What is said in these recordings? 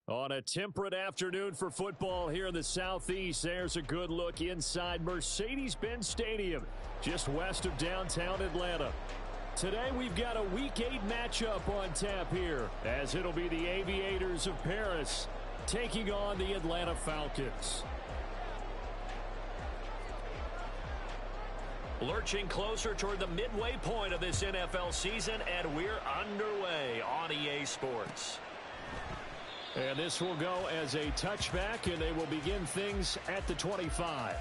On a temperate afternoon for football here in the Southeast, there's a good look inside Mercedes-Benz Stadium, just west of downtown Atlanta. Today we've got a Week 8 matchup on tap here, as it'll be the Aviators of Paris taking on the Atlanta Falcons. Lurching closer toward the midway point of this NFL season, and we're underway on EA Sports. And this will go as a touchback, and they will begin things at the 25.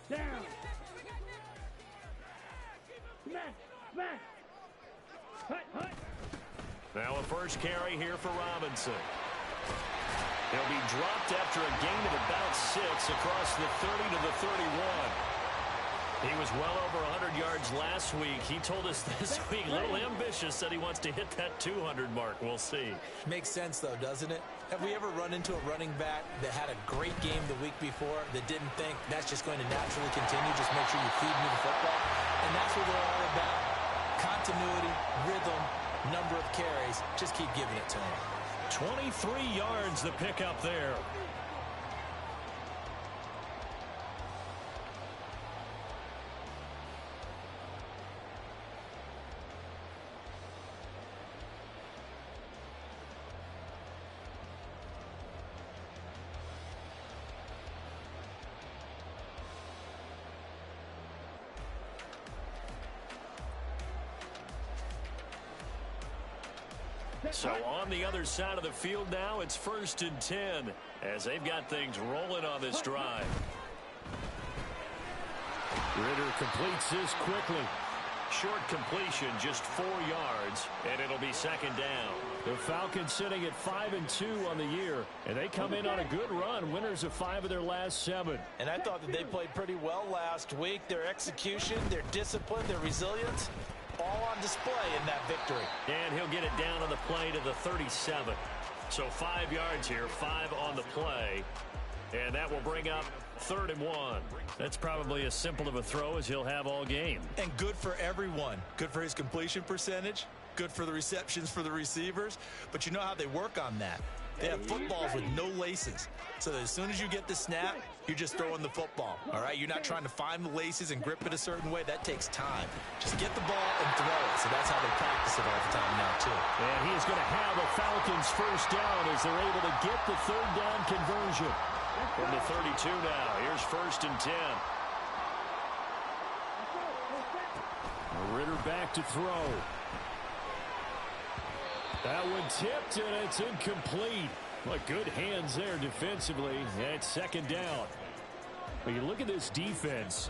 Down. Smash. Hut. Now a first carry here for Robinson. He'll be dropped after a gain of about 6 across the 30 to the 31. He was well over 100 yards last week. He told us this week, a little ambitious, said he wants to hit that 200 mark. We'll see. Makes sense, though, doesn't it? Have we ever run into a running back that had a great game the week before that didn't think that's just going to naturally continue? Just make sure you feed me the football. And that's what we're all about. Continuity, rhythm, number of carries. Just keep giving it to him. 23 yards the pickup there. So on the other side of the field now, it's 1st and 10 as they've got things rolling on this drive. Ritter completes this quickly. Short completion, just 4 yards, and it'll be 2nd down. The Falcons sitting at 5-2 on the year, and they come in on a good run, winners of 5 of their last 7. And I thought that they played pretty well last week. Their execution, their discipline, their resilience, all on display in that victory. And he'll get it down on the play to the 37. So 5 yards here, 5 on the play. And that will bring up 3rd and 1. That's probably as simple of a throw as he'll have all game. And good for everyone. Good for his completion percentage. Good for the receptions for the receivers. But you know how they work on that. They have footballs with no laces. So that as soon as you get the snap, you're just throwing the football. All right? You're not trying to find the laces and grip it a certain way. That takes time. Just get the ball and throw it. So that's how they practice it all the time now, too. And he is going to have a Falcons first down as they're able to get the 3rd down conversion. From the 32 now. Here's 1st and 10. Ritter back to throw. That one tipped, and it's incomplete. Well, good hands there defensively. That's 2nd down. But you look at this defense.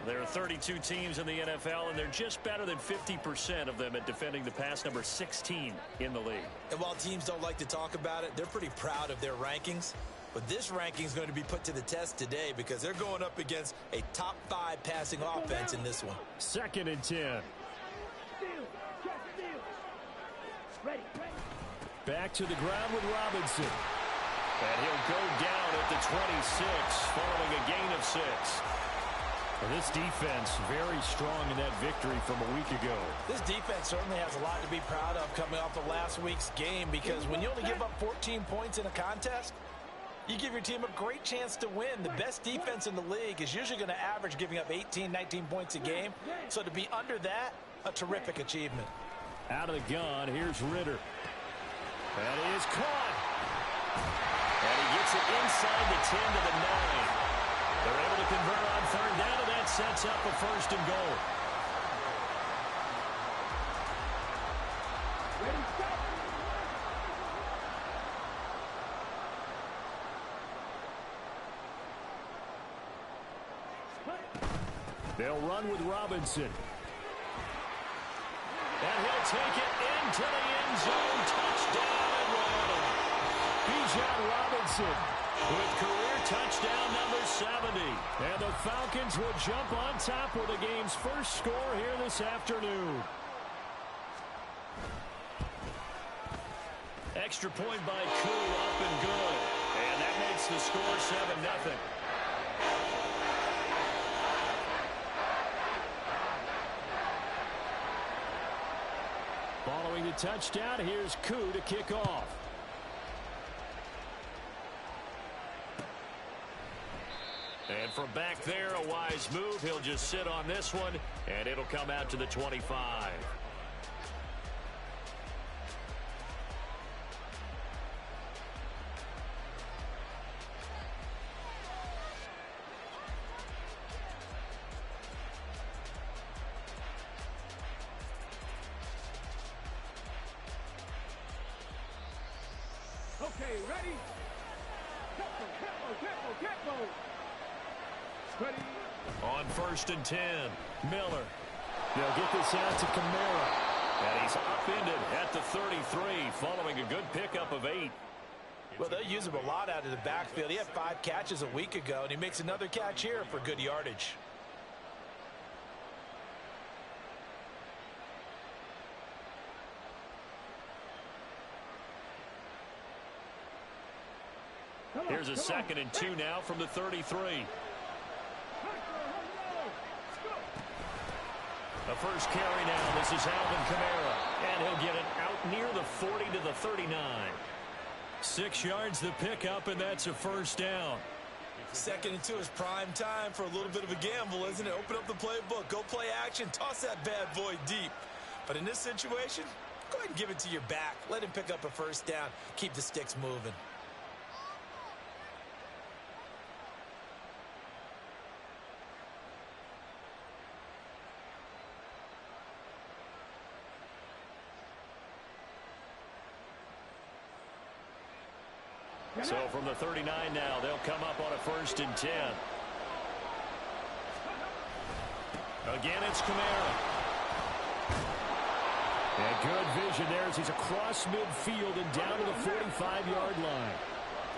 There are 32 teams in the NFL, and they're just better than 50% of them at defending the pass, number 16 in the league. And while teams don't like to talk about it, they're pretty proud of their rankings. But this ranking is going to be put to the test today because they're going up against a top 5 passing offense in this one. 2nd and 10. Ready. Back to the ground with Robinson. And he'll go down at the 26 following a gain of 6. And this defense very strong in that victory from a week ago. This defense certainly has a lot to be proud of coming off of last week's game because when you only give up 14 points in a contest, you give your team a great chance to win. The best defense in the league is usually going to average giving up 18, 19 points a game. So to be under that, a terrific achievement. Out of the gun, here's Ritter. That is caught. And he gets it inside the 10 to the 9. They're able to convert on 3rd down, and that sets up a 1st and goal. They'll run with Robinson. And he'll take it into the end zone. Touchdown, Atlanta. Bijan Robinson with career touchdown number 70. And the Falcons will jump on top with the game's first score here this afternoon. Extra point by Koo, up and good. And that makes the score 7-0. Following the touchdown, here's Koo to kick off. And from back there, a wise move. He'll just sit on this one, and it'll come out to the 25. Okay, ready? Tempo. Ready? On 1st and 10, Miller. They'll get this out to Kamara. And he's upended at the 33, following a good pickup of 8. Well, they'll use him a lot out of the backfield. He had 5 catches a week ago, and he makes another catch here for good yardage. Here's a 2nd and 2 now from the 33. A first carry now. This is Alvin Kamara. And he'll get it out near the 40 to the 39. 6 yards the pickup, and that's a first down. 2nd and 2 is prime time for a little bit of a gamble, isn't it? Open up the playbook. Go play action. Toss that bad boy deep. But in this situation, go ahead and give it to your back. Let him pick up a first down. Keep the sticks moving. So from the 39 now, they'll come up on a 1st and 10. Again, it's Kamara. And good vision there as he's across midfield and down to the 45-yard line.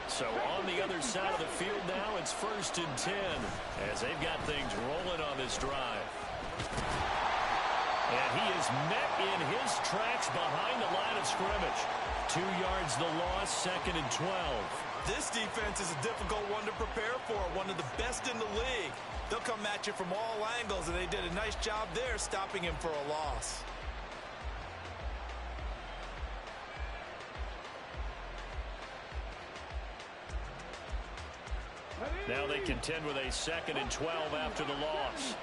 So on the other side of the field now, it's 1st and 10 as they've got things rolling on this drive. And he is met in his tracks behind the line of scrimmage. 2 yards the loss, 2nd and 12. This defense is a difficult one to prepare for, one of the best in the league. They'll come at you from all angles, and they did a nice job there stopping him for a loss. Now they contend with a 2nd and 12 after the loss.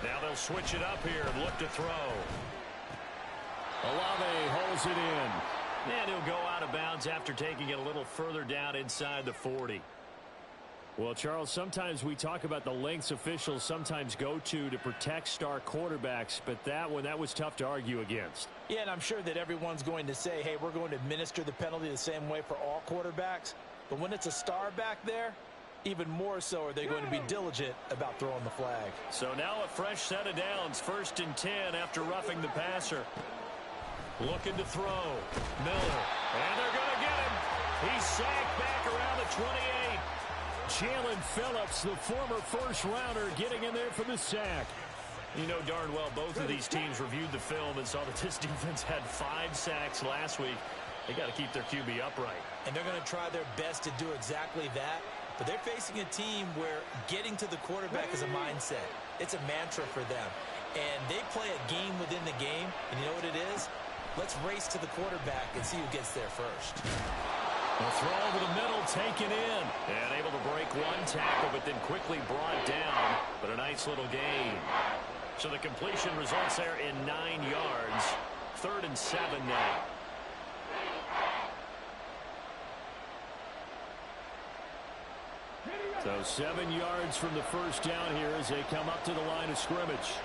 Now they'll switch it up here and look to throw. Olave holds it in. And he'll go out of bounds after taking it a little further down inside the 40. Well, Charles, sometimes we talk about the lengths officials sometimes go to protect star quarterbacks, but that was tough to argue against. Yeah, and I'm sure that everyone's going to say, hey, we're going to administer the penalty the same way for all quarterbacks. But when it's a star back there, even more so are they going to be diligent about throwing the flag. So now a fresh set of downs, 1st and 10 after roughing the passer. Looking to throw. Miller. And they're going to get him. He's sacked back around the 28. Jalen Phillips, the former first-rounder, getting in there for the sack. You know darn well both of these teams reviewed the film and saw that this defense had 5 sacks last week. They got to keep their QB upright. And they're going to try their best to do exactly that. But they're facing a team where getting to the quarterback is a mindset. It's a mantra for them. And they play a game within the game. And you know what it is? Let's race to the quarterback and see who gets there first. The throw over the middle, taken in. And able to break one tackle, but then quickly brought down. But a nice little gain. So the completion results there in 9 yards. 3rd and 7 now. So 7 yards from the first down here as they come up to the line of scrimmage.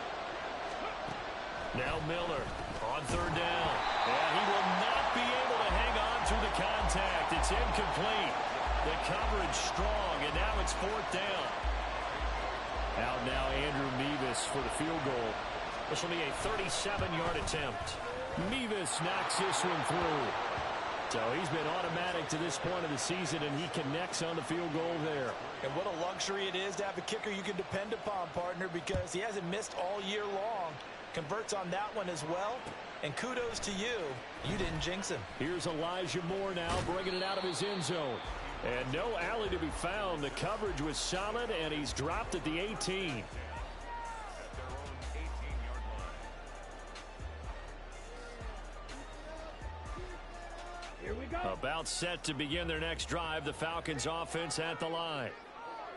Now Miller on 3rd down. And he will not be able to hang on through the contact. It's incomplete. The coverage strong, and now it's 4th down. Out now Andrew Mevis for the field goal. This will be a 37-yard attempt. Mevis knocks this one through. So he's been automatic to this point of the season, and he connects on the field goal there. And what a luxury it is to have a kicker you can depend upon, partner, because he hasn't missed all year long. converts on that one as well. And kudos to you. You didn't jinx him. Here's Elijah Moore now bringing it out of his end zone. And no alley to be found. The coverage was solid, and he's dropped at the 18. Here we go. About set to begin their next drive. The Falcons offense at the line.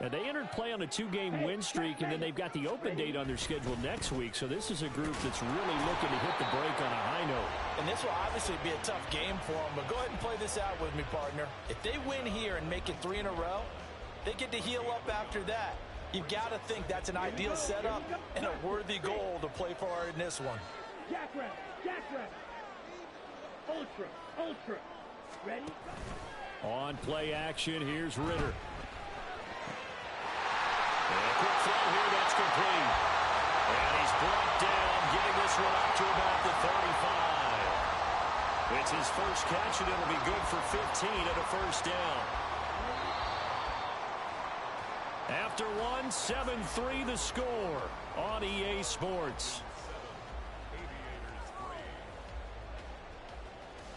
And they entered play on a 2-game win streak, and then they've got the open date on their schedule next week. So this is a group that's really looking to hit the break on a high note. And this will obviously be a tough game for them, but go ahead and play this out with me, partner. If they win here and make it 3 in a row, they get to heal up after that. You've got to think that's an ideal setup and a worthy goal to play for in this one. Jackrabbit, jackrabbit. Ultra, ultra. Ready? On play action, here's Ritter. And a quick throw here, that's complete. And he's brought down, getting this one up to about the 35. It's his first catch, and it'll be good for 15 and a first down. After one, 7-3 the score on EA Sports.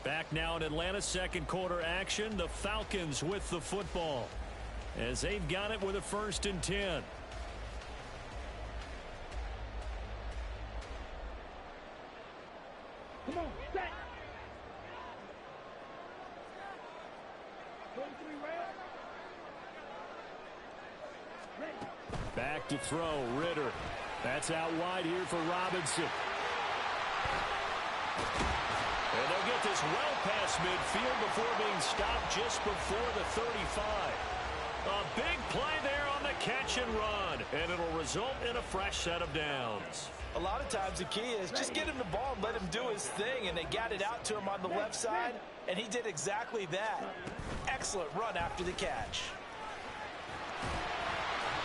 Back now in Atlanta, second quarter action. The Falcons with the football as they've got it with a 1st and 10. Come on, set. 23 round. Ready. Back to throw, Ritter. That's out wide here for Robinson. And they'll get this well past midfield before being stopped just before the 35. A big play there on the catch and run, and it'll result in a fresh set of downs. A lot of times the key is just get him the ball and let him do his thing, and they got it out to him on the left side, and he did exactly that. Excellent run after the catch.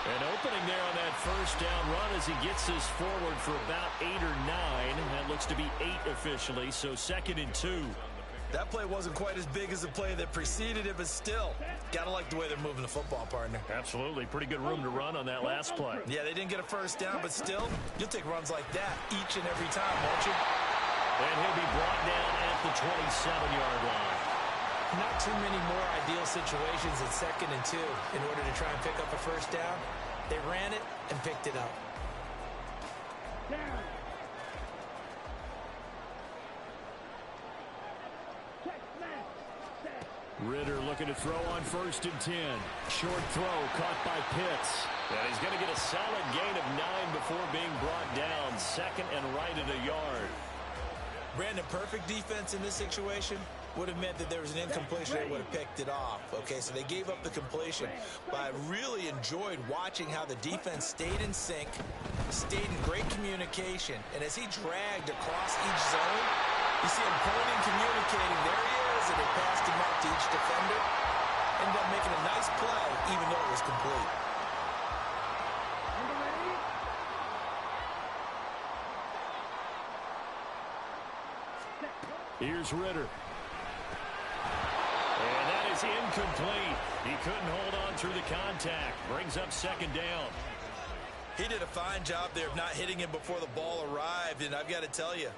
An opening there on that first down run as he gets this forward for about 8 or 9. That looks to be 8 officially, so 2nd and 2. That play wasn't quite as big as the play that preceded it, but still, gotta like the way they're moving the football, partner. Absolutely. Pretty good room to run on that last play. Yeah, they didn't get a first down, but still, you'll take runs like that each and every time, won't you? And he'll be brought down at the 27-yard line. Not too many more ideal situations at 2nd and 2 in order to try and pick up a first down. They ran it and picked it up. Down. Check, smash. Set. Ritter looking to throw on 1st and 10. Short throw caught by Pitts. And he's going to get a solid gain of 9 before being brought down. 2nd and right at a yard. Brandon, perfect defense in this situation would have meant that there was an incompletion. They would have picked it off. Okay, so they gave up the completion. But I really enjoyed watching how the defense stayed in sync, stayed in great communication. And as he dragged across each zone, you see him pointing, communicating. There he is, and they passed him out to each defender. Ended up making a nice play, even though it was complete. Here's Ritter. And that is incomplete. He couldn't hold on through the contact. Brings up 2nd down. He did a fine job there of not hitting him before the ball arrived, and I've got to tell you,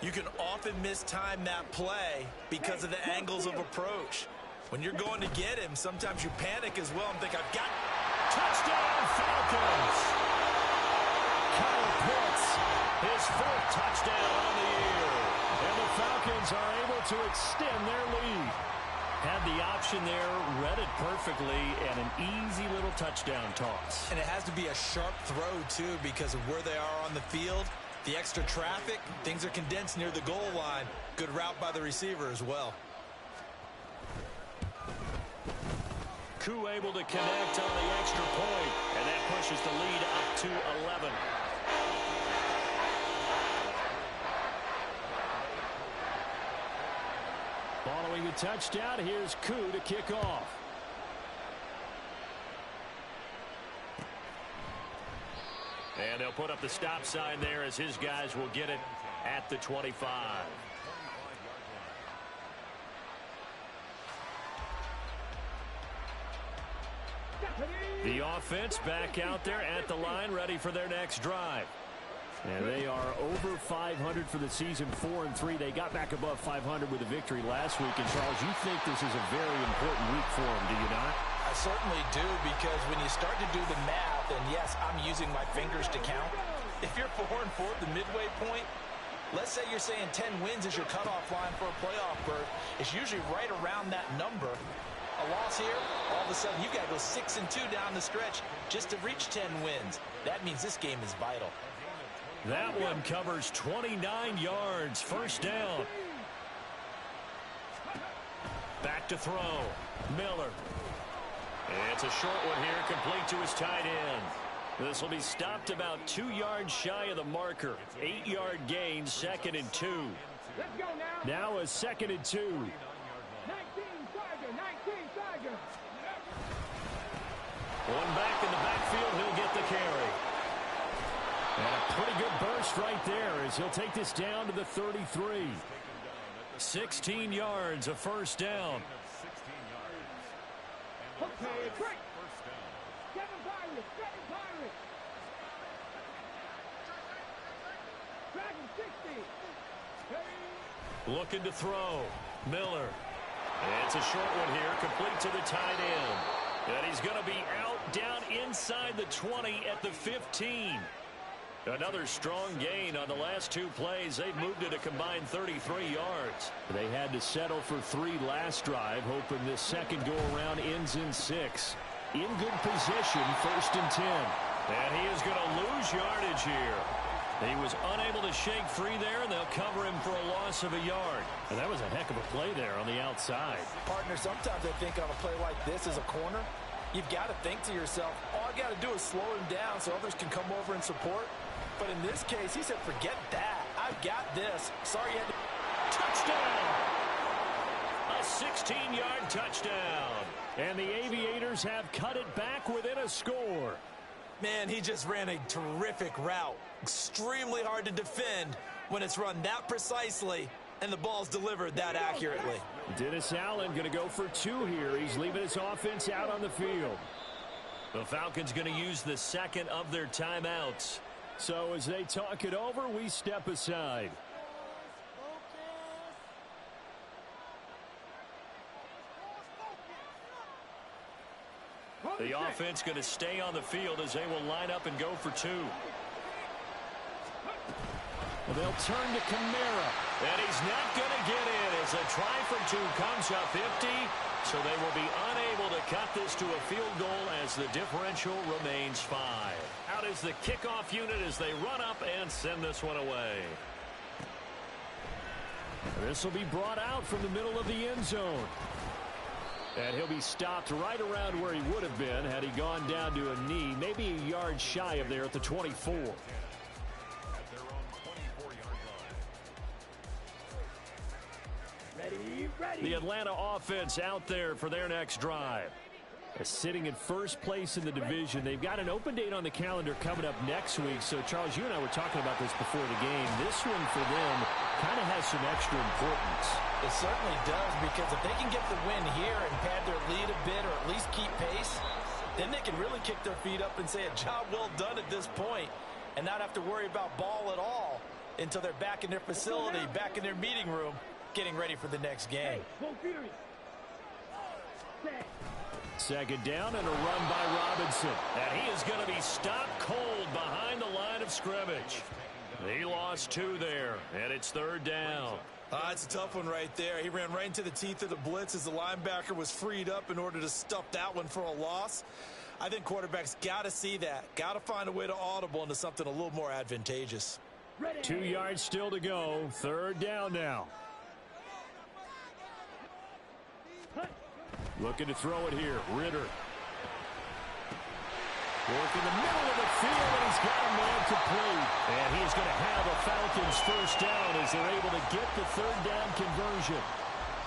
you can often mistime that play because of the angles of approach. When you're going to get him, sometimes you panic as well and think, I've got... Touchdown, Falcons! Kyle Pitts, his 4th touchdown on the year. And the Falcons are able to extend their lead. Had the option there, read it perfectly, and an easy little touchdown toss. And it has to be a sharp throw, too, because of where they are on the field. The extra traffic, things are condensed near the goal line. Good route by the receiver as well. Koo able to connect on the extra point, and that pushes the lead up to 11. Following the touchdown, here's Koo to kick off. And they'll put up the stop sign there as his guys will get it at the 25. The offense back out there at the line, ready for their next drive. And they are over 500 for the season, 4-3. They got back above 500 with a victory last week. And, Charles, you think this is a very important week for them, do you not? I certainly do, because when you start to do the math, and yes, I'm using my fingers to count, if you're 4-4 at the midway point, let's say you're saying 10 wins is your cutoff line for a playoff berth. It's usually right around that number. A loss here, all of a sudden you've got to go 6-2 down the stretch just to reach 10 wins. That means this game is vital. That one covers 29 yards. First down. Back to throw. Miller. It's a short one here, complete to his tight end. This will be stopped about 2 yards shy of the marker. 8-yard gain, 2nd and 2. Let's go now. Now a 2nd and 2. 19 Tiger, 19 Tiger. One back in the backfield, he'll get the carry. And a pretty good burst right there as he'll take this down to the 33. 16 yards, a first down. Okay, break. 7 Pirates, 7 Pirates. Dragon 60. Hey. Looking to throw. Miller. It's a short one here, complete to the tight end. And he's going to be out down inside the 20 at the 15. Another strong gain on the last 2 plays. They've moved it a combined 33 yards. They had to settle for 3 last drive, hoping this second go-around ends in 6. In good position, 1st and 10. And he is going to lose yardage here. He was unable to shake free there, and they'll cover him for a loss of a yard. And that was a heck of a play there on the outside. Partner, sometimes I think on a play like this as a corner, you've got to think to yourself, all I got to do is slow him down so others can come over and support. But in this case, he said, forget that. I've got this. Sorry you had to... Touchdown! A 16-yard touchdown. And the Aviators have cut it back within a score. Man, he just ran a terrific route. Extremely hard to defend when it's run that precisely and the ball's delivered that accurately. Dennis Allen going to go for 2 here. He's leaving his offense out on the field. The Falcons going to use the second of their timeouts. So as they talk it over, we step aside. The offense going to stay on the field as they will line up and go for 2. Well, they'll turn to Kamara. And he's not going to get in as a try for 2 comes up 50. So they will be unable to cut this to a field goal as the differential remains 5. Out is the kickoff unit as they run up and send this one away. This will be brought out from the middle of the end zone. And he'll be stopped right around where he would have been had he gone down to a knee, maybe a yard shy of there at the 24. Ready. The Atlanta offense out there for their next drive. Sitting in first place in the division. They've got an open date on the calendar coming up next week. So, Charles, you and I were talking about this before the game. This one for them kind of has some extra importance. It certainly does, because if they can get the win here and pad their lead a bit or at least keep pace, then they can really kick their feet up and say a job well done at this point and not have to worry about ball at all until they're back in their facility, back in their meeting room, getting ready for the next game. Second down and a run by Robinson. And he is going to be stopped cold behind the line of scrimmage. He lost 2 there, and it's 3rd down. It's a tough one right there. He ran right into the teeth of the blitz as the linebacker was freed up in order to stuff that one for a loss. I think quarterbacks got to see that. Got to find a way to audible into something a little more advantageous. 2 yards still to go. 3rd down now. Looking to throw it here. Ritter. Working the middle of the field, and he's got a man complete. And he's going to have a Falcons first down as they're able to get the 3rd down conversion.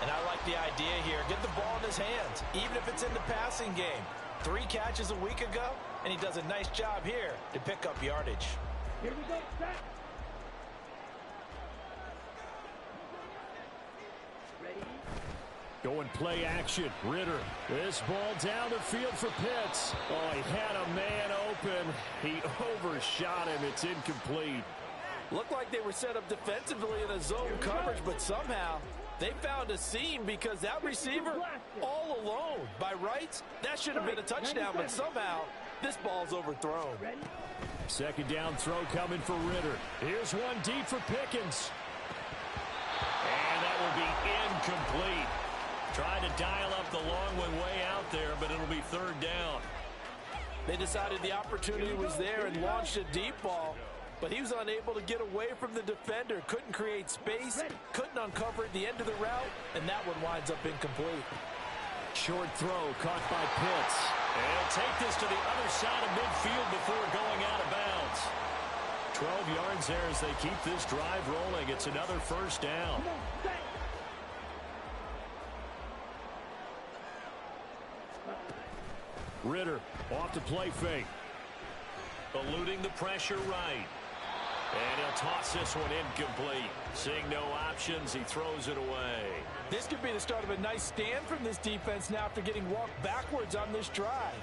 And I like the idea here. Get the ball in his hands, even if it's in the passing game. 3 catches a week ago, and he does a nice job here to pick up yardage. Here we go, set. Ready. Going play action. Ritter. This ball down the field for Pitts. Oh, he had a man open. He overshot him. It's incomplete. Looked like they were set up defensively in a zone coverage, but somehow they found a seam because that receiver all alone. By rights, that should have been a touchdown, but somehow this ball's overthrown. Second down throw coming for Ritter. Here's one deep for Pickens. And that will be incomplete. Tried to dial up the long one way out there, but it'll be third down. They decided the opportunity was there and launched a deep ball, but he was unable to get away from the defender. Couldn't create space, couldn't uncover at the end of the route, and that one winds up incomplete. Short throw caught by Pitts. And he'll take this to the other side of midfield before going out of bounds. 12 yards there as they keep this drive rolling. It's another first down. Ritter off to play fake. Eluding the pressure right. And he'll toss this one incomplete. Seeing no options, he throws it away. This could be the start of a nice stand from this defense now after getting walked backwards on this drive.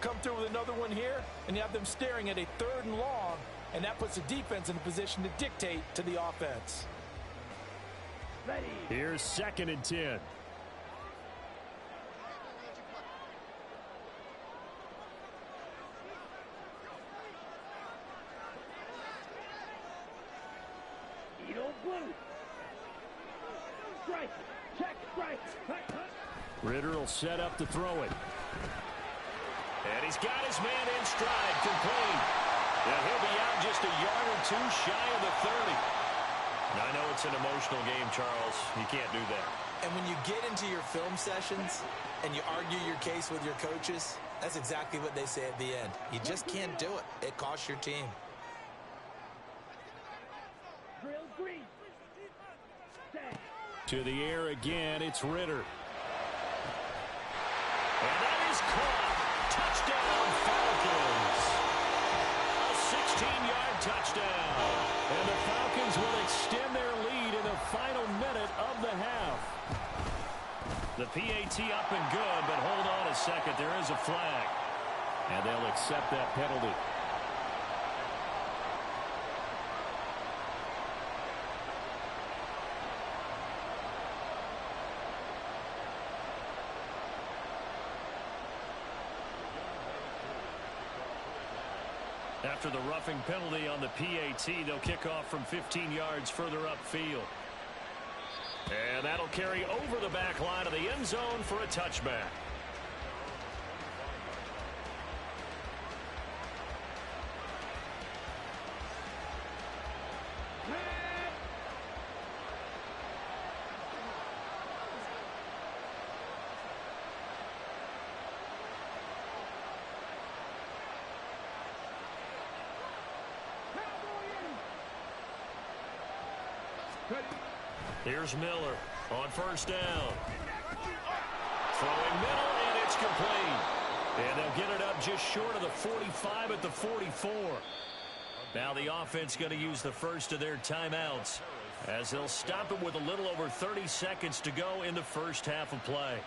Come through with another one here, and you have them staring at a 3rd and long, and that puts the defense in a position to dictate to the offense. Here's 2nd and 10. Ritter will set up to throw it. And he's got his man in stride, complete. And he'll be out just a yard or two shy of the 30. Now, I know it's an emotional game, Charles. You can't do that. And when you get into your film sessions and you argue your case with your coaches, that's exactly what they say at the end. You just can't do it. It costs your team. To the air again, it's Ritter. And that is caught. Touchdown, Falcons. A 16-yard touchdown. And the Falcons will extend their lead in the final minute of the half. The PAT up and good, but hold on a second. There is a flag. And they'll accept that penalty. After the roughing penalty on the PAT, they'll kick off from 15 yards further upfield. And that'll carry over the back line of the end zone for a touchback. Here's Miller on first down. Throwing middle, and it's complete. And they'll get it up just short of the 45 at the 44. Now the offense going to use the first of their timeouts as they'll stop it with a little over 30 seconds to go in the first half of play.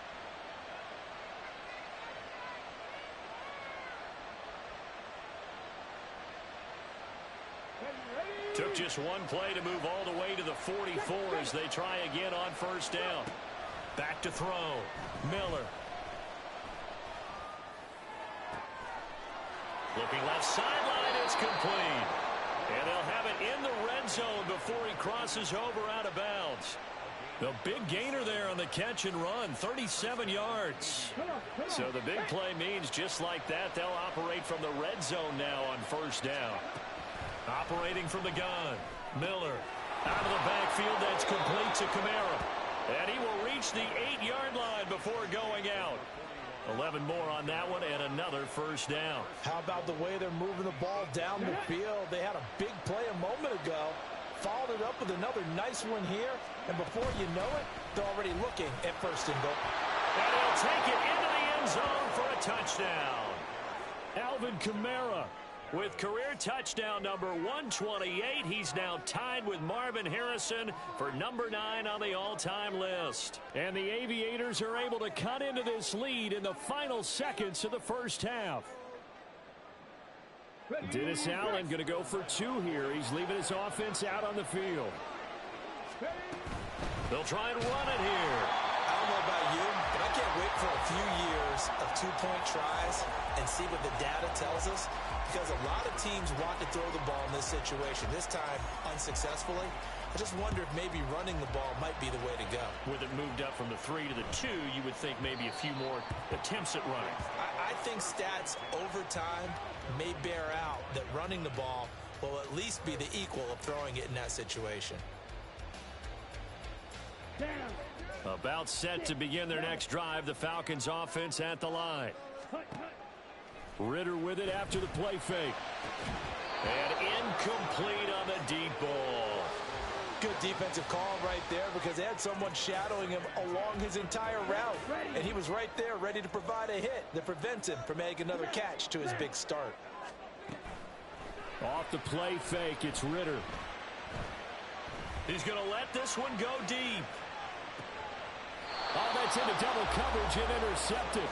Took just one play to move all the way to the 44 as they try again on first down. Back to throw. Miller. Looking left sideline, it's complete. And they'll have it in the red zone before he crosses over out of bounds. The big gainer there on the catch and run, 37 yards. So the big play means just like that, they'll operate from the red zone now on first down. Operating from the gun. Miller out of the backfield. That's complete to Kamara. And he will reach the 8-yard line before going out. 11 more on that one and another first down. How about the way they're moving the ball down the field? They had a big play a moment ago. Followed it up with another nice one here. And before you know it, they're already looking at first and goal. And he'll take it into the end zone for a touchdown. Alvin Kamara with career touchdown number 128. He's now tied with Marvin Harrison for number 9 on the all-time list. And the Aviators are able to cut into this lead in the final seconds of the first half. Dennis Allen going to go for 2 here. He's leaving his offense out on the field. They'll try and run it here. I don't know about you, but I can't wait for a few years of 2-point tries and see what the data tells us, because a lot of teams want to throw the ball in this situation, this time unsuccessfully. I just wonder if maybe running the ball might be the way to go. With it moved up from the 3 to the 2, you would think maybe a few more attempts at running. I think stats over time may bear out that running the ball will at least be the equal of throwing it in that situation. About set to begin their next drive. The Falcons offense at the line. Ritter with it after the play fake. And incomplete on the deep ball. Good defensive call right there, because they had someone shadowing him along his entire route. And he was right there ready to provide a hit that prevents him from making another catch to his big start. Off the play fake, it's Ritter. He's going to let this one go deep. Oh, that's into double coverage and intercepted.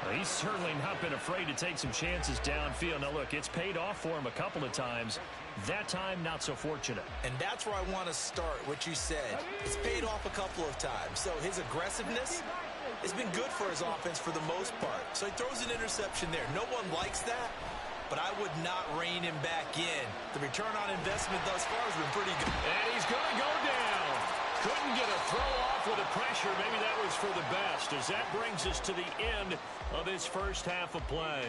Well, he's certainly not been afraid to take some chances downfield. Now, look, it's paid off for him a couple of times. That time, not so fortunate. And that's where I want to start, what you said. It's paid off a couple of times. So his aggressiveness has been good for his offense for the most part. So he throws an interception there. No one likes that, but I would not rein him back in. The return on investment thus far has been pretty good. And he's going to go down. Couldn't get a throw off with the pressure. Maybe that was for the best, as that brings us to the end of this first half of play.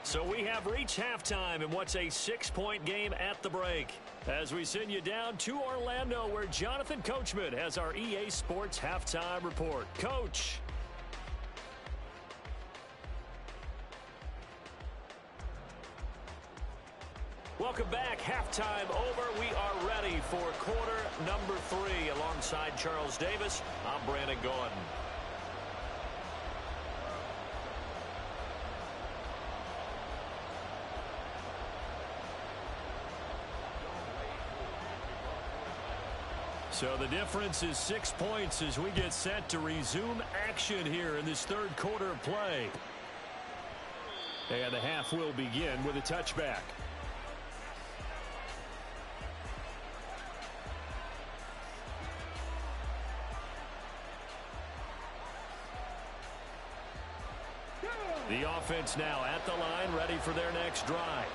So we have reached halftime in what's a 6-point game at the break, as we send you down to Orlando, where Jonathan Coachman has our EA Sports halftime report. Coach. Welcome back. Halftime over. We are ready for quarter number 3. Alongside Charles Davis, I'm Brandon Gordon. So the difference is 6 points as we get set to resume action here in this third quarter of play. And the half will begin with a touchback. The offense now at the line, ready for their next drive.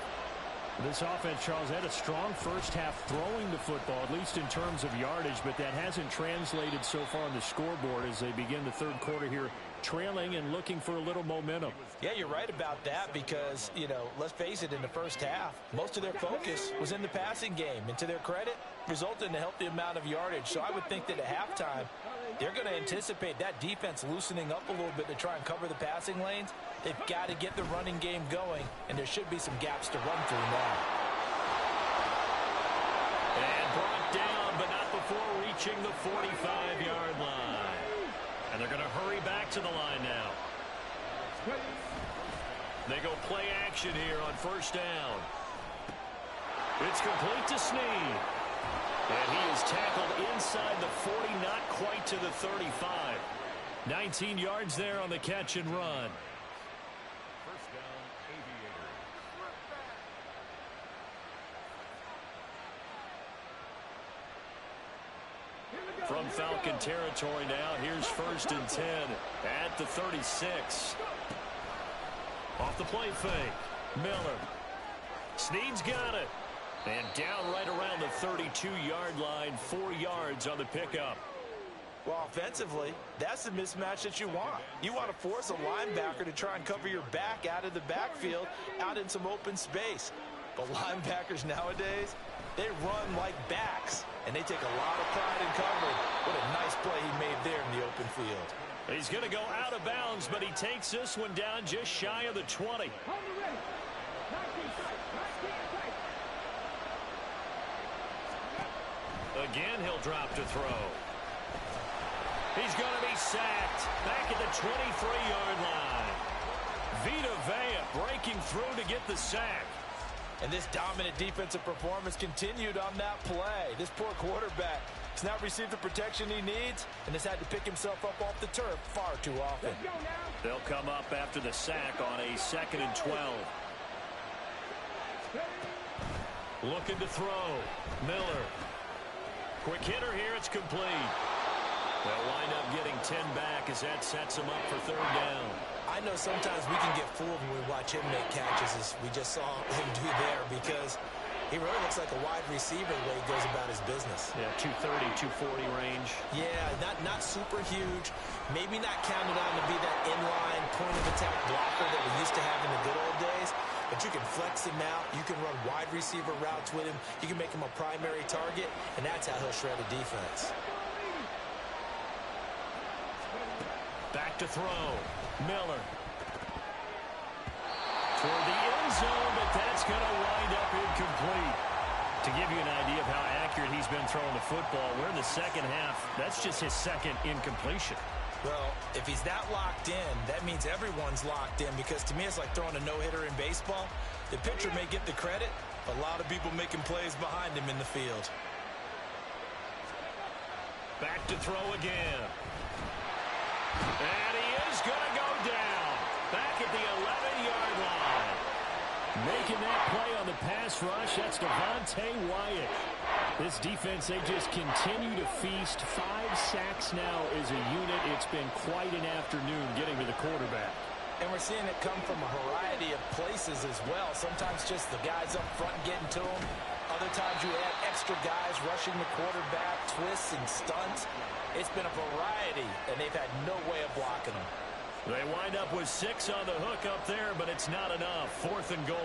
This offense, Charles, had a strong first half throwing the football, at least in terms of yardage, but that hasn't translated so far on the scoreboard as they begin the third quarter here, trailing and looking for a little momentum. Yeah, you're right about that, because, you know, let's face it, in the first half, most of their focus was in the passing game, and to their credit, resulted in a healthy amount of yardage. So I would think that at halftime, they're going to anticipate that defense loosening up a little bit to try and cover the passing lanes. They've got to get the running game going, and there should be some gaps to run through now. And brought down, but not before reaching the 45-yard line. And they're going to hurry back to the line now. They go play action here on first down. It's complete to Snead. And he is tackled inside the 40, not quite to the 35. 19 yards there on the catch and run. First down, Aviators. From Falcon territory now, here's 1st and 10 at the 36. Off the play fake, Miller. Snead's got it. And down right around the 32-yard line, 4 yards on the pickup. Well, offensively, that's the mismatch that you want. You want to force a linebacker to try and cover your back out of the backfield, out in some open space. But linebackers nowadays, they run like backs, and they take a lot of pride in covering. What a nice play he made there in the open field. He's going to go out of bounds, but he takes this one down just shy of the 20. Again, he'll drop to throw. He's going to be sacked back at the 23-yard line. Vita Vea breaking through to get the sack. And this dominant defensive performance continued on that play. This poor quarterback has not received the protection he needs and has had to pick himself up off the turf far too often. They'll come up after the sack on a 2nd and 12. Looking to throw. Miller. Quick hitter here. It's complete. They'll wind up getting 10 back as that sets them up for third down. I know sometimes we can get fooled when we watch him make catches, as we just saw him do there, because he really looks like a wide receiver the way he goes about his business. Yeah, 230, 240 range. Yeah, not super huge. Maybe not counted on to be that inline point-of-attack blocker that we used to have in the good old days. But you can flex him out. You can run wide receiver routes with him. You can make him a primary target, and that's how he'll shred a defense. Back to throw. Miller. Toward the end zone, but that's going to wind up incomplete. To give you an idea of how accurate he's been throwing the football, we're in the second half. That's just his second incompletion. Well, if he's that locked in, that means everyone's locked in, because to me it's like throwing a no-hitter in baseball. The pitcher may get the credit, but a lot of people making plays behind him in the field. Back to throw again. And he is going to go down. Back at the 11-yard line. Making that play on the pass rush, that's Devontae Wyatt. This defense, they just continue to feast. 5 sacks now as a unit. It's been quite an afternoon getting to the quarterback. And we're seeing it come from a variety of places as well. Sometimes just the guys up front getting to him. Other times you add extra guys rushing the quarterback, twists and stunts. It's been a variety, and they've had no way of blocking them. They wind up with 6 on the hook up there, but it's not enough. 4th and goal.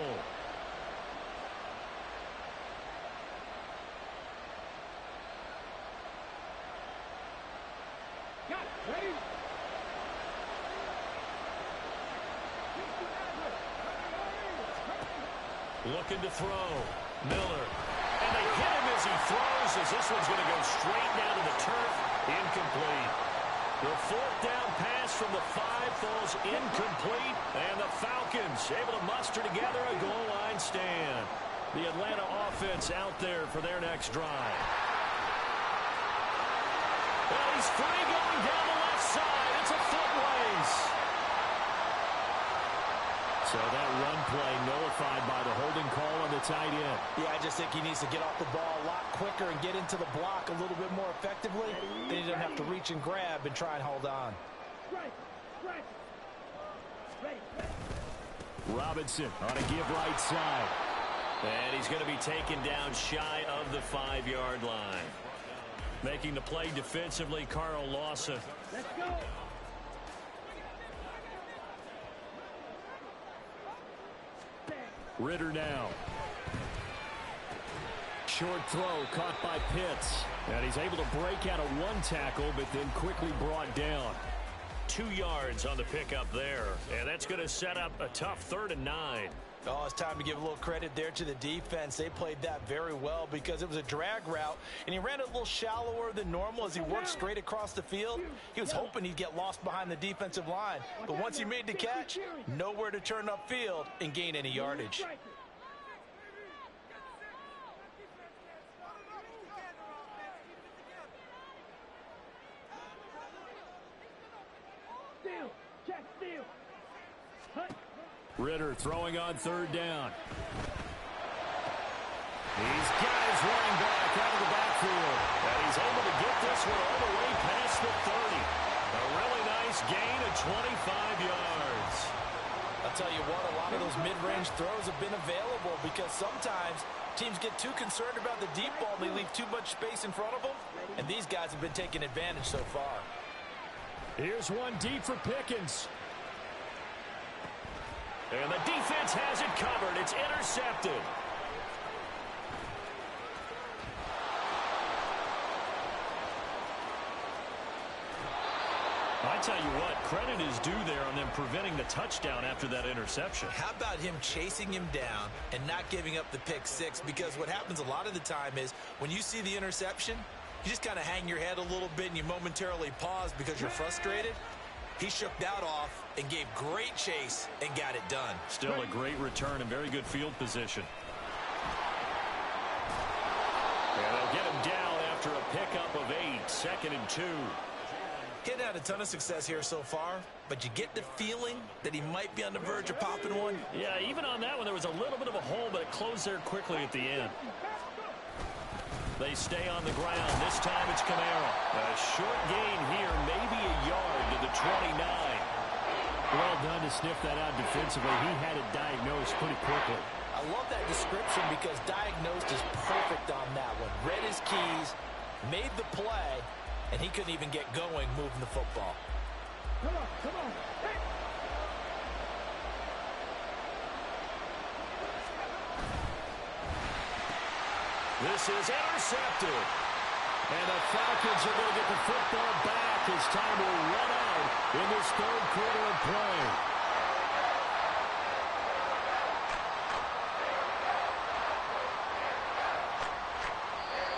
Looking to throw. Miller. And they hit him as he throws, as this one's going to go straight down to the turf. Incomplete. The 4th down pass from the 5 falls incomplete, and the Falcons able to muster together a goal line stand. The Atlanta offense out there for their next drive. Well, he's free going down the left side. It's a foot race. So that run play nullified by the holding call on the tight end. Yeah, I just think he needs to get off the ball a lot quicker and get into the block a little bit more effectively. Then he doesn't have to reach and grab and try and hold on. Robinson on a give right side. And he's going to be taken down shy of the 5-yard line. Making the play defensively, Carl Lawson. Let's go. Ritter now. Short throw caught by Pitts. And he's able to break out of 1 tackle, but then quickly brought down. 2 yards on the pickup there. And that's going to set up a tough 3rd and 9. Oh, it's time to give a little credit there to the defense. They played that very well because it was a drag route, and he ran it a little shallower than normal as he worked straight across the field. He was hoping he'd get lost behind the defensive line, but once he made the catch, nowhere to turn upfield and gain any yardage. Ritter throwing on 3rd down. He's got his running back out of the backfield. And he's able to get this one all the way past the 30. A really nice gain of 25 yards. I'll tell you what, a lot of those mid-range throws have been available because sometimes teams get too concerned about the deep ball and they leave too much space in front of them, and these guys have been taking advantage so far. Here's one deep for Pickens. And the defense has it covered. It's intercepted. I tell you what, credit is due there on them preventing the touchdown after that interception. How about him chasing him down and not giving up the pick 6? Because what happens a lot of the time is when you see the interception, you just kind of hang your head a little bit and you momentarily pause because you're frustrated. He shook that off and gave great chase and got it done. Still a great return and very good field position. And they'll get him down after a pickup of 8, 2nd and 2. He's had a ton of success here so far, but you get the feeling that he might be on the verge of popping one. Yeah, even on that one, there was a little bit of a hole, but it closed there quickly at the end. They stay on the ground. This time it's Camara. A short gain here, maybe a yard to the 29. Well done to sniff that out defensively. He had it diagnosed pretty quickly. I love that description because diagnosed is perfect on that one. Read his keys, made the play, and he couldn't even get going moving the football. Come on, come on. Hey. This is intercepted. And the Falcons are going to get the football back as time will run out in this third quarter of play.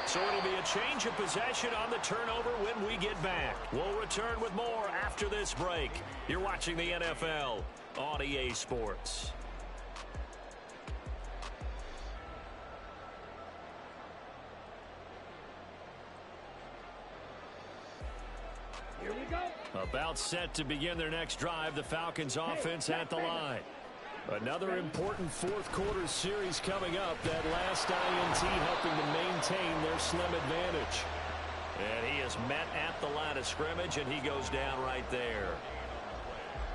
So it'll be a change of possession on the turnover when we get back. We'll return with more after this break. You're watching the NFL on EA Sports. Here we go. About set to begin their next drive, the Falcons offense at the line. Another important fourth quarter series coming up. That last INT helping to maintain their slim advantage. And he is met at the line of scrimmage, and he goes down right there.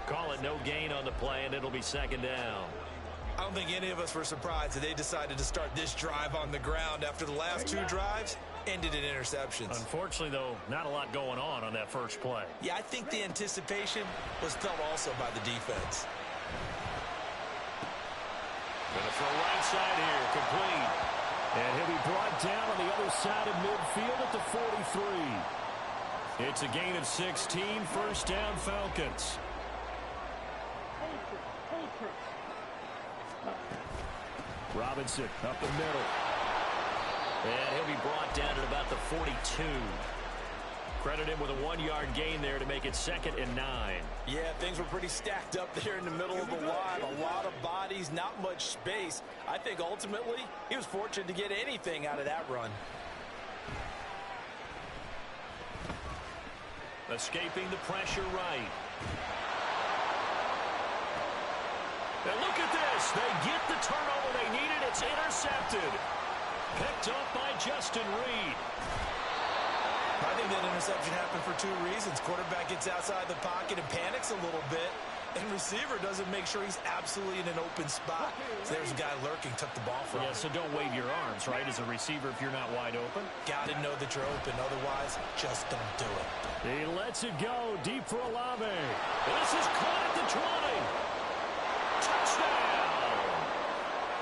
Call it no gain on the play, and it'll be second down. I don't think any of us were surprised that they decided to start this drive on the ground after the last two drives ended in interceptions. Unfortunately, though, not a lot going on that first play. Yeah, I think the anticipation was felt also by the defense. Going to throw right side here, complete. And he'll be brought down on the other side of midfield at the 43. It's a gain of 16, first down Falcons. Robinson up the middle. And he'll be brought down at about the 42. Credit him with a 1-yard gain there to make it 2nd and 9. Yeah, things were pretty stacked up there in the middle of the line. A lot of bodies, not much space. I think ultimately he was fortunate to get anything out of that run. Escaping the pressure right. And look at this. They get the turnover they needed. It's intercepted. Picked up by Justin Reed. I think that interception happened for two reasons. Quarterback gets outside the pocket and panics a little bit, and receiver doesn't make sure he's absolutely in an open spot. So there's a guy lurking, took the ball from him. Yeah, so don't wave your arms, right, as a receiver if you're not wide open. Got to know that you're open. Otherwise, just don't do it. He lets it go deep for Olave. This is caught at the 20. Touchdown!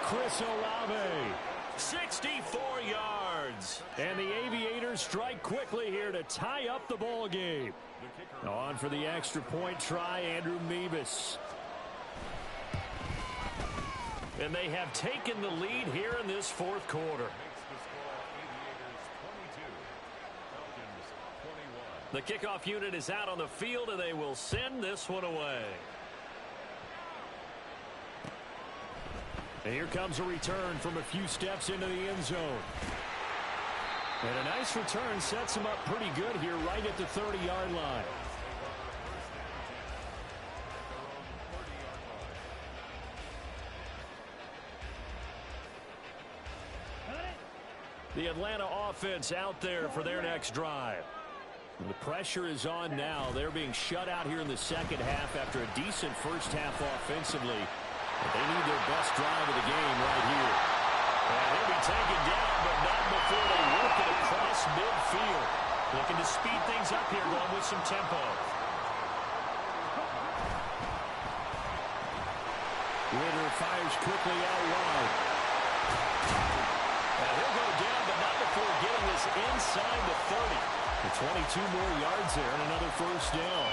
Chris Olave. 64 yards. And the Aviators strike quickly here to tie up the ball game. On for the extra point try, Andrew Mevis. And they have taken the lead here in this fourth quarter. The kickoff unit is out on the field, and they will send this one away. And here comes a return from a few steps into the end zone. And a nice return sets him up pretty good here right at the 30-yard line. The Atlanta offense out there for their next drive. The pressure is on now. They're being shut out here in the second half after a decent first half offensively. But they need their best drive of the game right here. And he'll be taken down, but not before they work it across midfield. Looking to speed things up here, going with some tempo. Ritter fires quickly out wide. And he'll go down, but not before getting this inside the 30. And 22 more yards there and another first down.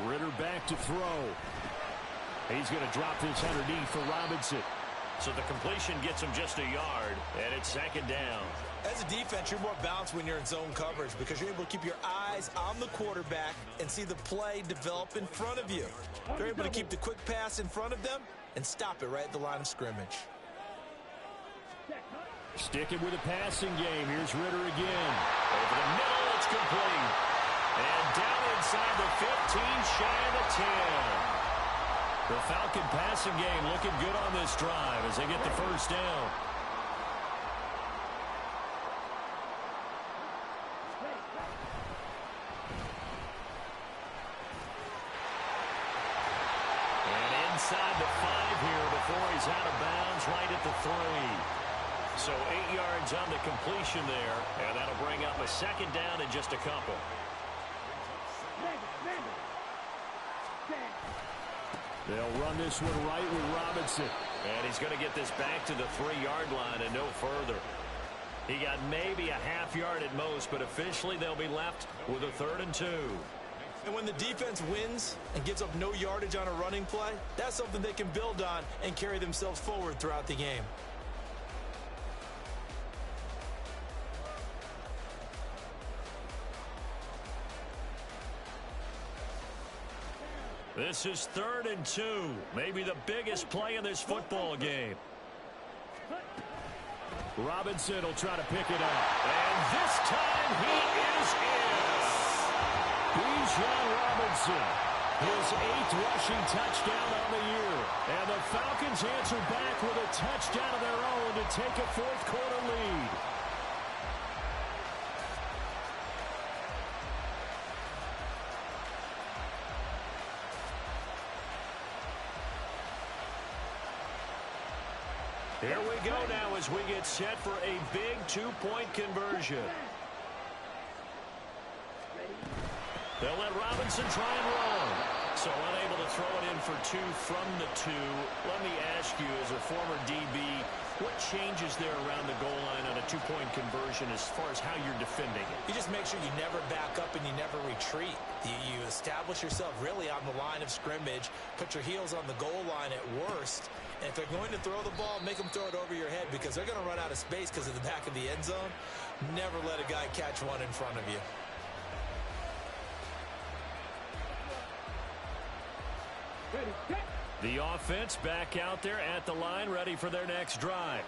Ritter back to throw. He's going to drop this underneath for Robinson. So the completion gets him just a yard, and it's second down. As a defense, you're more balanced when you're in zone coverage because you're able to keep your eyes on the quarterback and see the play develop in front of you. They're able to keep the quick pass in front of them and stop it right at the line of scrimmage. Sticking with the passing game. Here's Ritter again. Over the middle, it's complete. And down inside the 15, shy of the 10. The Falcon passing game looking good on this drive as they get the first down. Inside the 5 here before he's out of bounds right at the 3. So 8 yards on the completion there, and that'll bring up a second down in just a couple. They'll run this one right with Robinson. And he's going to get this back to the 3-yard line and no further. He got maybe a half yard at most, but officially they'll be left with a 3rd and 2. And when the defense wins and gives up no yardage on a running play, that's something they can build on and carry themselves forward throughout the game. This is 3rd and 2, maybe the biggest play in this football game. Robinson will try to pick it up. And this time he is in. Bijan Robinson, his 8th rushing touchdown on the year. And the Falcons answer back with a touchdown of their own to take a 4th quarter lead. Here we go now as we get set for a big 2-point conversion. They'll let Robinson try and run. So unable to throw it in for 2 from the 2. Let me ask you, as a former DB, what changes there around the goal line on a 2-point conversion as far as how you're defending it? You just make sure you never back up and you never retreat. You establish yourself really on the line of scrimmage, put your heels on the goal line at worst, and if they're going to throw the ball, make them throw it over your head because they're going to run out of space because of the back of the end zone. Never let a guy catch one in front of you. The offense back out there at the line, ready for their next drive.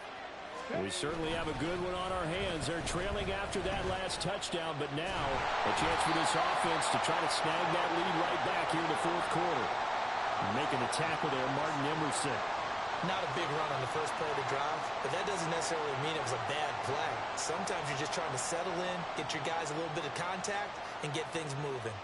We certainly have a good one on our hands. They're trailing after that last touchdown, but now a chance for this offense to try to snag that lead right back here in the 4th quarter. Making the tackle there, Martin Emerson. Not a big run on the first play of the drive, but that doesn't necessarily mean it was a bad play. Sometimes you're just trying to settle in, get your guys a little bit of contact, and get things moving.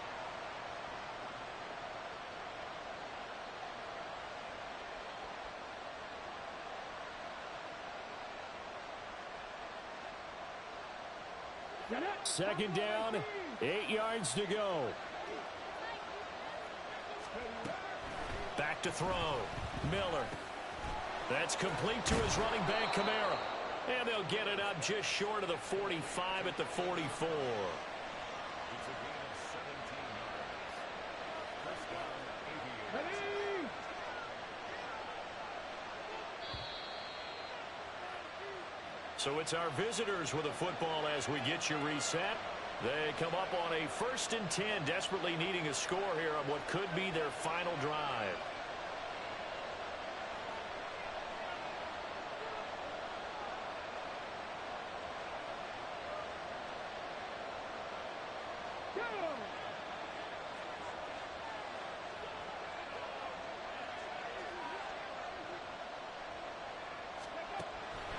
Second down, 8 yards to go. Back to throw. Miller. That's complete to his running back, Kamara. And they'll get it up just short of the 45 at the 44. So it's our visitors with a football as we get you reset. They come up on a 1st and 10, desperately needing a score here on what could be their final drive.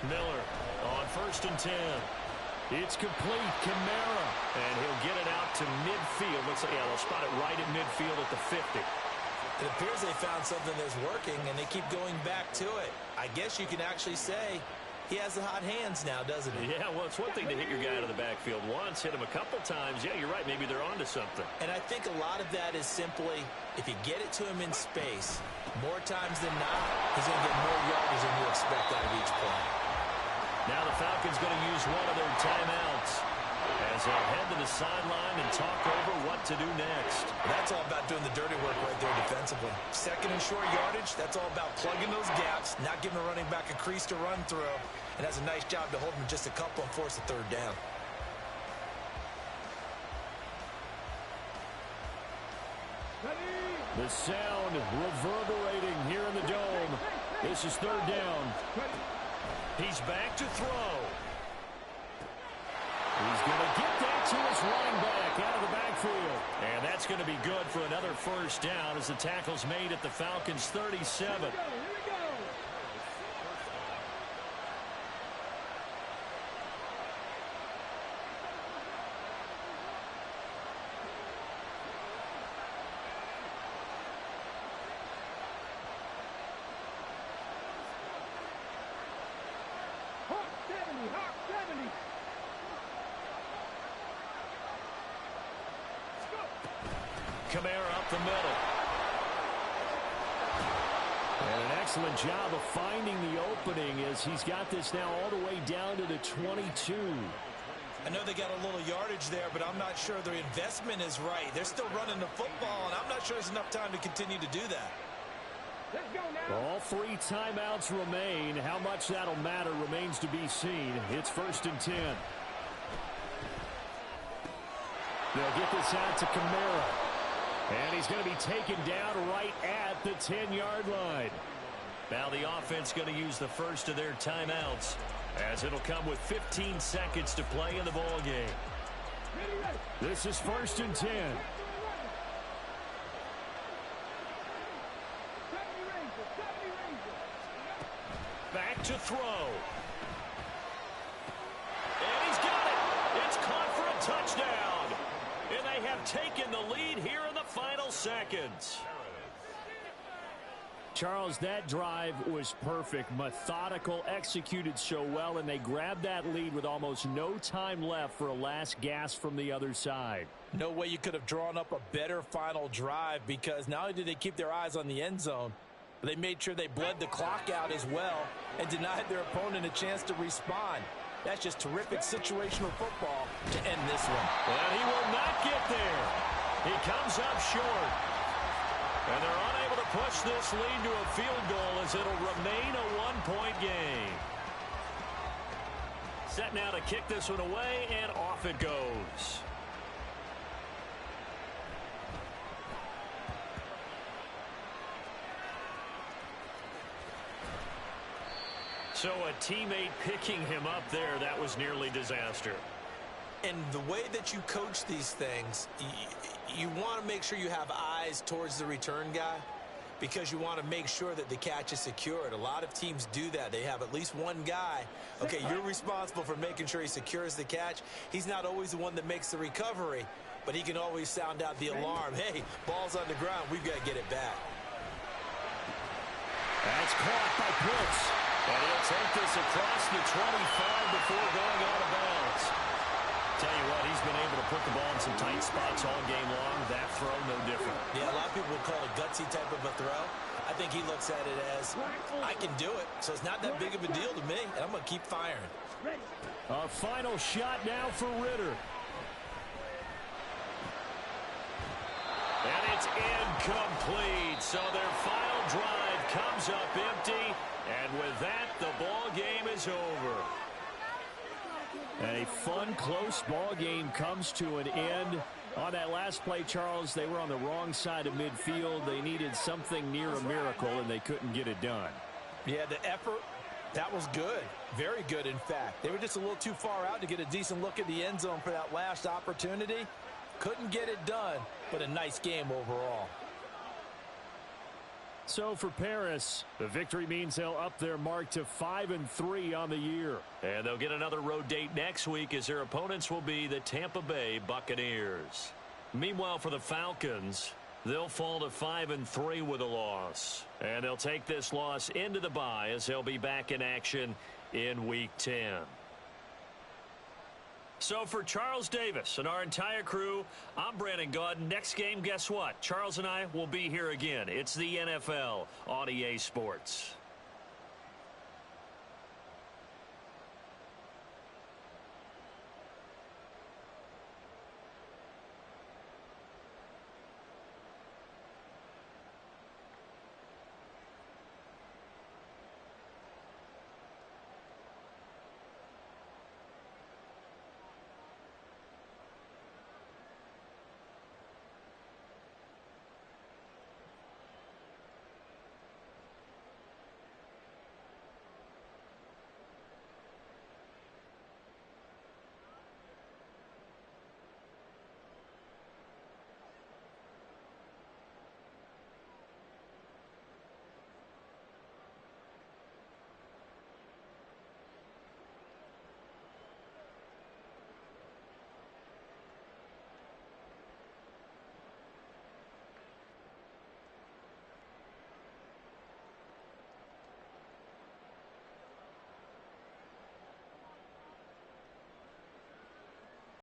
Miller on 1st and 10. It's complete. Kamara. And he'll get it out to midfield. Looks like, yeah, they'll spot it right at midfield at the 50. It appears they found something that's working, and they keep going back to it. I guess you can actually say he has the hot hands now, doesn't he? Yeah, well, it's one thing to hit your guy out of the backfield once, hit him a couple times. Yeah, you're right. Maybe they're onto something. And I think a lot of that is simply if you get it to him in space, more times than not, he's going to get more yardage than you expect out of each play. Now the Falcons going to use one of their timeouts as they head to the sideline and talk over what to do next. That's all about doing the dirty work right there defensively. 2nd and short yardage, that's all about plugging those gaps, not giving a running back a crease to run through, and that's a nice job to hold him just a couple and force a 3rd down. The sound reverberating here in the dome. This is 3rd down. He's back to throw. He's going to get that to his running back out of the backfield. And that's going to be good for another first down as the tackle's made at the Falcons' 37. Kamara up the middle. And an excellent job of finding the opening as he's got this now all the way down to the 22. I know they got a little yardage there, but I'm not sure their investment is right. They're still running the football, and I'm not sure there's enough time to continue to do that. Let's go now. All 3 timeouts remain. How much that'll matter remains to be seen. It's 1st and 10. They'll get this out to Kamara. And he's going to be taken down right at the 10-yard line. Now the offense going to use the first of their timeouts as it'll come with 15 seconds to play in the ball game. This is 1st and 10. Back to throw. And he's got it. It's caught for a touchdown. And they have taken the lead here in the final seconds. Charles, that drive was perfect, methodical, executed so well, and they grabbed that lead with almost no time left for a last gasp from the other side. No way you could have drawn up a better final drive, because not only did they keep their eyes on the end zone, but they made sure they bled the clock out as well and denied their opponent a chance to respond. That's just terrific situational football to end this one. Well, he will not get there. He comes up short. And they're unable to push this lead to a field goal as it'll remain a one-point game. Set now to kick this one away, and off it goes. So a teammate picking him up there, that was nearly disaster. And the way that you coach these things, you want to make sure you have eyes towards the return guy, because you want to make sure that the catch is secured. A lot of teams do that. They have at least one guy. Okay, you're responsible for making sure he secures the catch. He's not always the one that makes the recovery, but he can always sound out the alarm. Hey, ball's on the ground. We've got to get it back. That's caught by Pitts. And he'll take this across the 25 before going out of bounds. Tell you what, he's been able to put the ball in some tight spots all game long. That throw, no different. Yeah, a lot of people would call it gutsy type of a throw. I think he looks at it as, I can do it, so it's not that big of a deal to me, and I'm going to keep firing. A final shot now for Ritter. And it's incomplete. So their final drive comes up empty. And with that, the ball game is over. A fun, close ball game comes to an end. On that last play, Charles, they were on the wrong side of midfield. They needed something near a miracle, and they couldn't get it done. Yeah, the effort, that was good. Very good, in fact. They were just a little too far out to get a decent look at the end zone for that last opportunity. Couldn't get it done, but a nice game overall. So for Paris, the victory means they'll up their mark to 5-3 on the year. And they'll get another road date next week as their opponents will be the Tampa Bay Buccaneers. Meanwhile, for the Falcons, they'll fall to 5-3 with a loss. And they'll take this loss into the bye as they'll be back in action in Week 10. So for Charles Davis and our entire crew, I'm Brandon Gaudin. Next game, guess what? Charles and I will be here again. It's the NFL on EA Sports.